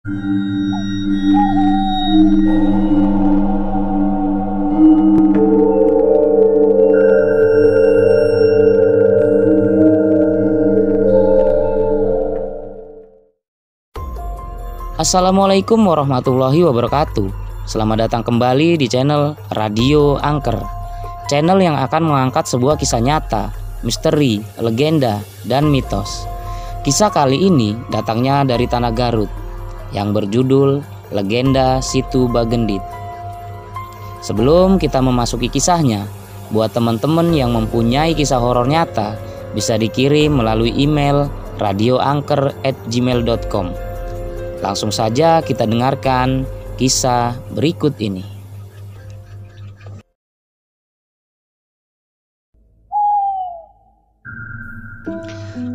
Assalamualaikum warahmatullahi wabarakatuh. Selamat datang kembali di channel Radio Angker, channel yang akan mengangkat sebuah kisah nyata, misteri, legenda, dan mitos. Kisah kali ini datangnya dari Tanah Garut yang berjudul Legenda Situ Bagendit. Sebelum kita memasuki kisahnya, buat teman-teman yang mempunyai kisah horor nyata bisa dikirim melalui email radioangker@gmail.com. Langsung saja kita dengarkan kisah berikut ini.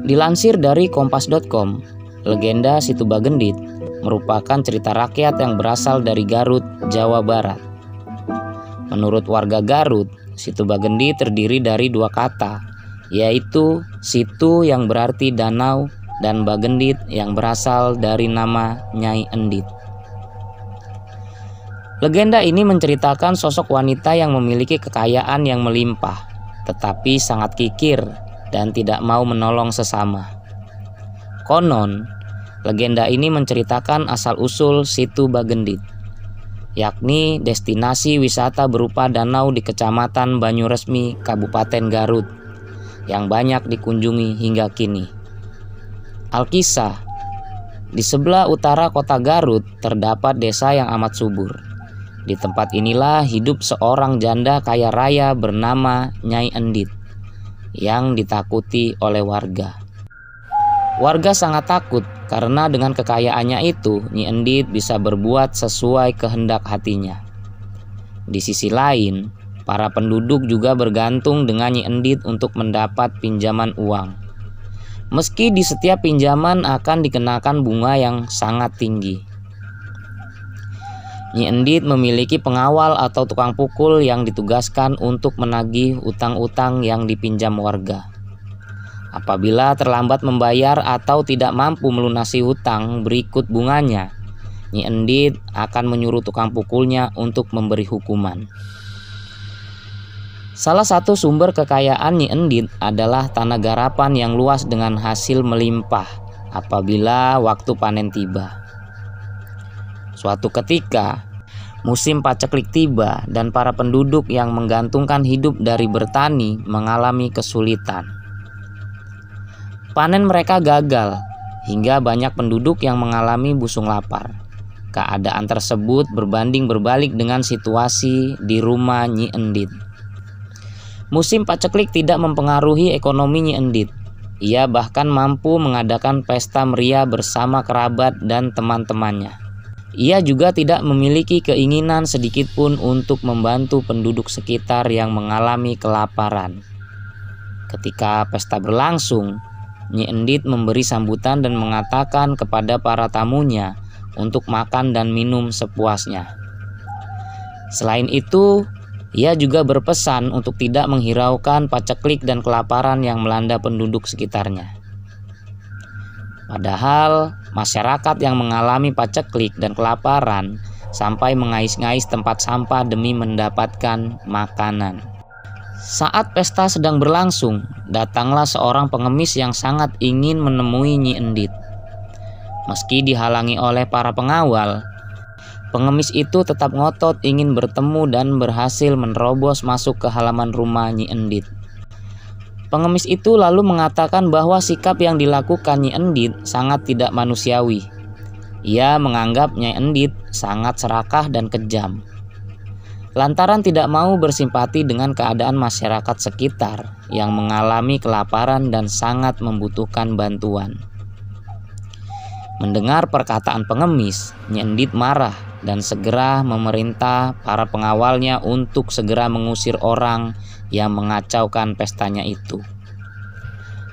Dilansir dari kompas.com, legenda Situ Bagendit merupakan cerita rakyat yang berasal dari Garut, Jawa Barat. Menurut warga Garut, Situ Bagendit terdiri dari dua kata, yaitu situ yang berarti danau dan Bagendit yang berasal dari nama Nyai Endit. Legenda ini menceritakan sosok wanita yang memiliki kekayaan yang melimpah, tetapi sangat kikir dan tidak mau menolong sesama. Konon, legenda ini menceritakan asal-usul Situ Bagendit, yakni destinasi wisata berupa danau di Kecamatan Banyuresmi, Kabupaten Garut, yang banyak dikunjungi hingga kini. Alkisah, di sebelah utara kota Garut terdapat desa yang amat subur. Di tempat inilah hidup seorang janda kaya raya bernama Nyai Endit yang ditakuti oleh warga. Warga sangat takut karena dengan kekayaannya itu Nyai Endit bisa berbuat sesuai kehendak hatinya. Di sisi lain, para penduduk juga bergantung dengan Nyai Endit untuk mendapat pinjaman uang. Meski di setiap pinjaman akan dikenakan bunga yang sangat tinggi. Nyai Endit memiliki pengawal atau tukang pukul yang ditugaskan untuk menagih utang-utang yang dipinjam warga. Apabila terlambat membayar atau tidak mampu melunasi hutang berikut bunganya, Nyai Endit akan menyuruh tukang pukulnya untuk memberi hukuman. Salah satu sumber kekayaan Nyai Endit adalah tanah garapan yang luas dengan hasil melimpah apabila waktu panen tiba. Suatu ketika, musim paceklik tiba dan para penduduk yang menggantungkan hidup dari bertani mengalami kesulitan. Panen mereka gagal hingga banyak penduduk yang mengalami busung lapar. Keadaan tersebut berbanding berbalik dengan situasi di rumah Nyai Endit. Musim paceklik tidak mempengaruhi ekonomi Nyai Endit. Ia bahkan mampu mengadakan pesta meriah bersama kerabat dan teman-temannya. Ia juga tidak memiliki keinginan sedikitpun untuk membantu penduduk sekitar yang mengalami kelaparan. Ketika pesta berlangsung, Nyai Endit memberi sambutan dan mengatakan kepada para tamunya untuk makan dan minum sepuasnya. Selain itu, ia juga berpesan untuk tidak menghiraukan paceklik dan kelaparan yang melanda penduduk sekitarnya. Padahal masyarakat yang mengalami paceklik dan kelaparan sampai mengais-ngais tempat sampah demi mendapatkan makanan. Saat pesta sedang berlangsung, datanglah seorang pengemis yang sangat ingin menemui Nyai Endit. Meski dihalangi oleh para pengawal, pengemis itu tetap ngotot ingin bertemu dan berhasil menerobos masuk ke halaman rumah Nyai Endit. Pengemis itu lalu mengatakan bahwa sikap yang dilakukan Nyai Endit sangat tidak manusiawi. Ia menganggap Nyai Endit sangat serakah dan kejam. Lantaran tidak mau bersimpati dengan keadaan masyarakat sekitar yang mengalami kelaparan dan sangat membutuhkan bantuan. Mendengar perkataan pengemis, Nyai Endit marah dan segera memerintah para pengawalnya untuk segera mengusir orang yang mengacaukan pestanya itu.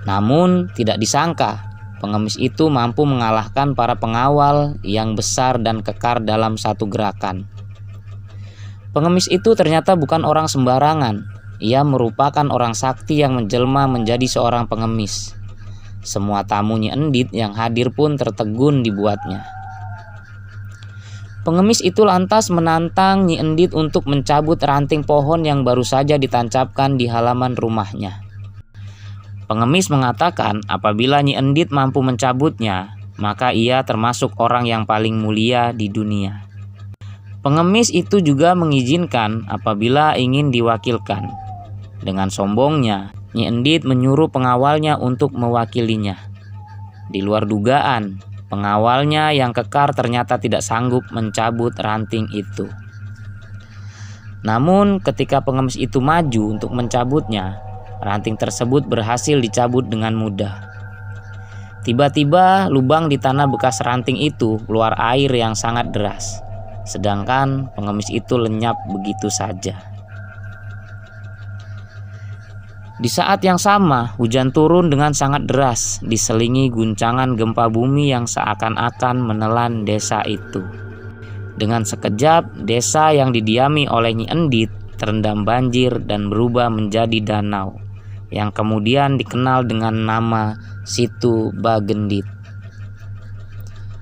Namun tidak disangka, pengemis itu mampu mengalahkan para pengawal yang besar dan kekar dalam satu gerakan. Pengemis itu ternyata bukan orang sembarangan. Ia merupakan orang sakti yang menjelma menjadi seorang pengemis. Semua tamu Nyai Endit yang hadir pun tertegun dibuatnya. Pengemis itu lantas menantang Nyi Endit untuk mencabut ranting pohon yang baru saja ditancapkan di halaman rumahnya. Pengemis mengatakan apabila Nyi Endit mampu mencabutnya, maka ia termasuk orang yang paling mulia di dunia. Pengemis itu juga mengizinkan apabila ingin diwakilkan. Dengan sombongnya, Nyi Endit menyuruh pengawalnya untuk mewakilinya. Di luar dugaan, pengawalnya yang kekar ternyata tidak sanggup mencabut ranting itu. Namun ketika pengemis itu maju untuk mencabutnya, ranting tersebut berhasil dicabut dengan mudah. Tiba-tiba lubang di tanah bekas ranting itu keluar air yang sangat deras, sedangkan pengemis itu lenyap begitu saja. Di saat yang sama, hujan turun dengan sangat deras, diselingi guncangan gempa bumi yang seakan-akan menelan desa itu. Dengan sekejap, desa yang didiami oleh Nyi Endit terendam banjir dan berubah menjadi danau, yang kemudian dikenal dengan nama Situ Bagendit.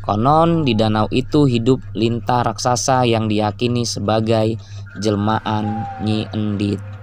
Konon di danau itu hidup lintah raksasa yang diyakini sebagai jelmaan Nyi Endit.